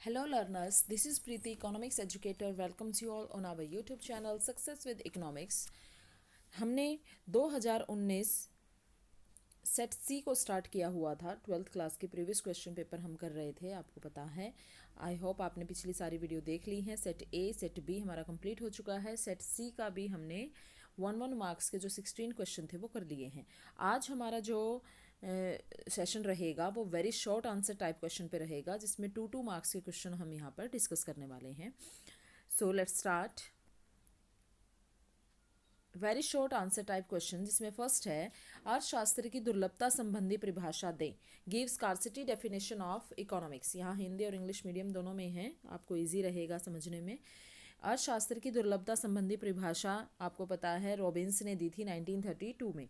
Hello learners, this is Preeti, economics educator, welcomes you all on our YouTube channel Success with Economics। हमने 2019 set सी को start किया हुआ था। 12th class के previous question paper हम कर रहे थे, आपको पता है। आई होप आपने पिछली सारी वीडियो देख ली हैं। सेट ए सेट बी हमारा कंप्लीट हो चुका है। सेट सी का भी हमने 1 मार्क्स के जो 16 क्वेश्चन थे वो कर लिए हैं। आज हमारा जो सेशन रहेगा वो very short answer type question पे रहेगा, जिसमें 2 मार्क्स के क्वेश्चन हम यहाँ पर डिस्कस करने वाले हैं। So let's start. Very short answer type question, जिसमें फर्स्ट है अर्थशास्त्र की दुर्लभता संबंधी परिभाषा दें। Give scarcity definition of economics. यहाँ हिंदी और इंग्लिश मीडियम दोनों में है, आपको इजी रहेगा समझने में। अर्थशास्त्र की दुर्लभता संबंधी परिभाषा आपको पता है रॉबिन्स ने दी थी 1932 में।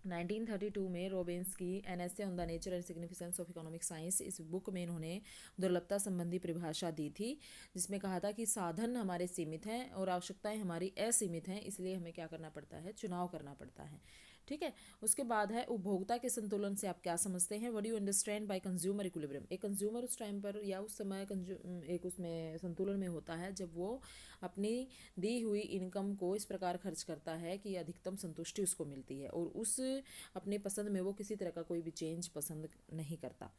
1932 में रॉबिन्स की an essay on the nature and significance of economic science, इस बुक में इन्होंने दुर्लभता संबंधी परिभाषा दी थी, जिसमें कहा था कि साधन हमारे सीमित हैं और आवश्यकताएं हमारी असीमित हैं, इसलिए हमें क्या करना पड़ता है, चुनाव करना पड़ता है। ठीक है। उसके बाद है उपभोक्ता के संतुलन से आप क्या समझते हैं, what do you understand by consumer equilibrium. एक कंज्यूमर उस टाइम पर या उस समय एक उसमें संतुलन में होता है जब वो अपनी दी हुई इनकम को इस प्रकार खर्च करता है कि अधिकतम संतुष्टि उसको मिलती है और उस अपनी पसंद में वो किसी तरह का कोई भी चेंज पसंद नहीं करता।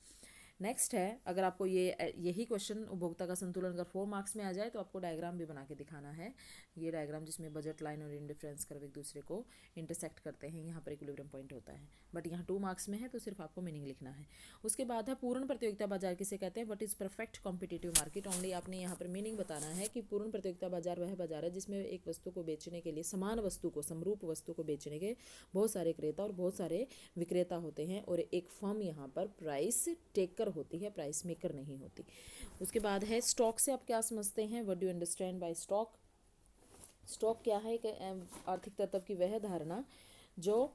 नेक्स्ट है, अगर आपको यही क्वेश्चन उपभोक्ता का संतुलन अगर 4 मार्क्स में आ जाए तो आपको डायग्राम भी बना के दिखाना है। ये डायग्राम जिसमें बजट लाइन और इंडिफरेंस कर्व एक दूसरे को इंटरसेक्ट करते हैं, यहाँ पर इक्विलिब्रियम पॉइंट होता है। बट यहाँ 2 मार्क्स में है तो सिर्फ आपको मीनिंग लिखना है। उसके बाद है पूर्ण प्रतियोगिता बाजार किसे कहते हैं, what is perfect competitive market. Only आपने यहाँ पर मीनिंग बताना है कि पूर्ण प्रतियोगिता बाजार वह बाजार है जिसमें एक वस्तु को बेचने के लिए, समान वस्तु को, समरूप वस्तु को बेचने के बहुत सारे क्रेता और बहुत सारे विक्रेता होते हैं और एक फर्म यहाँ पर प्राइस टेकर होती है, प्राइस मेकर नहीं होती। उसके बाद है स्टॉक से आप क्या समझते हैं, what do you understand by stock. Stock क्या है, कि आर्थिक तत्व की वह धारणा जो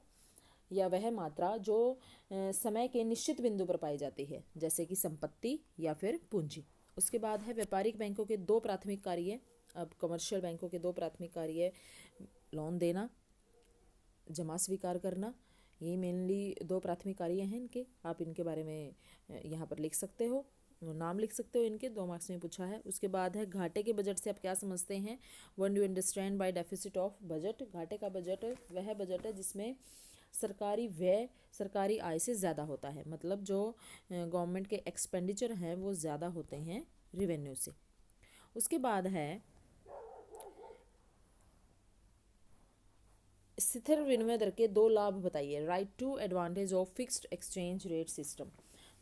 या वह मात्रा जो समय के निश्चित बिंदु पर पाई जाती है, जैसे कि संपत्ति या फिर पूंजी। उसके बाद है व्यापारिक बैंकों के 2 प्राथमिक कार्य। अब कमर्शियल बैंकों के 2 प्राथमिक कार्य, लोन देना, जमा स्वीकार करना, ये मेनली 2 प्राथमिक कार्य हैं इनके। आप इनके बारे में यहाँ पर लिख सकते हो, नाम लिख सकते हो इनके, 2 मार्क्स में पूछा है। उसके बाद है घाटे के बजट से आप क्या समझते हैं, what do you understand by deficit of budget. घाटे का बजट वह बजट है जिसमें सरकारी व्यय सरकारी आय से ज़्यादा होता है, मतलब जो गवर्नमेंट के एक्सपेंडिचर हैं वो ज़्यादा होते हैं रिवेन्यू से। उसके बाद है स्थिर विनिमय दर के 2 लाभ बताइए। Write two advantage of fixed exchange rate system.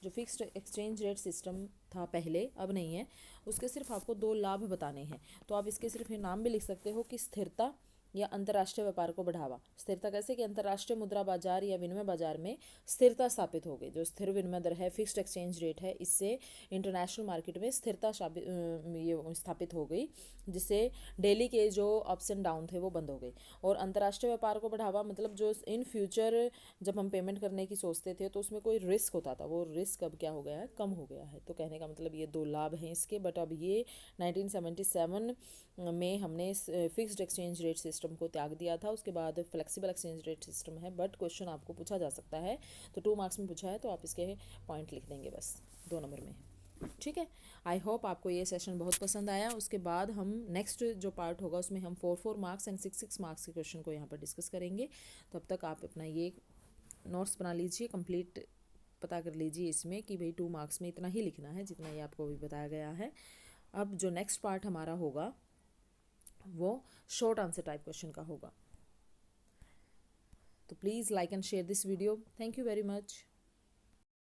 जो फिक्स्ड एक्सचेंज रेट सिस्टम था पहले, अब नहीं है, उसके सिर्फ आपको 2 लाभ बताने हैं। तो आप इसके सिर्फ ये नाम भी लिख सकते हो कि स्थिरता या अंतर्राष्ट्रीय व्यापार को बढ़ावा। स्थिरता कैसे, कि अंतर्राष्ट्रीय मुद्रा बाजार या विनिमय बाजार में स्थिरता स्थापित हो गई। जो स्थिर विनिमय दर है, फिक्स्ड एक्सचेंज रेट है, इससे इंटरनेशनल मार्केट में स्थिरता ये स्थापित हो गई, जिससे डेली के जो अप्स एंड डाउन थे वो बंद हो गए। और अंतर्राष्ट्रीय व्यापार को बढ़ावा मतलब जो इन फ्यूचर जब हम पेमेंट करने की सोचते थे तो उसमें कोई रिस्क होता था, वो रिस्क अब क्या हो गया है, कम हो गया है। तो कहने का मतलब ये 2 लाभ हैं इसके। बट अब ये 1977 में हमने फिक्स्ड एक्सचेंज रेट सिस्टम को त्याग दिया था। उसके बाद फ्लेक्सिबल एक्सचेंज रेट सिस्टम है, बट क्वेश्चन आपको पूछा जा सकता है, तो 2 मार्क्स में पूछा है तो आप इसके पॉइंट लिख देंगे बस, 2 नंबर में। ठीक है। आई होप आपको ये सेशन बहुत पसंद आया। उसके बाद हम नेक्स्ट जो पार्ट होगा उसमें हम 4 मार्क्स एंड 6 मार्क्स के क्वेश्चन को यहाँ पर डिस्कस करेंगे। तब तक आप अपना ये नोट्स बना लीजिए, कंप्लीट पता कर लीजिए इसमें कि भाई 2 मार्क्स में इतना ही लिखना है जितना ये आपको अभी बताया गया है। अब जो नेक्स्ट पार्ट हमारा होगा वो शॉर्ट आंसर टाइप क्वेश्चन का होगा। तो please like and share this video. Thank you very much.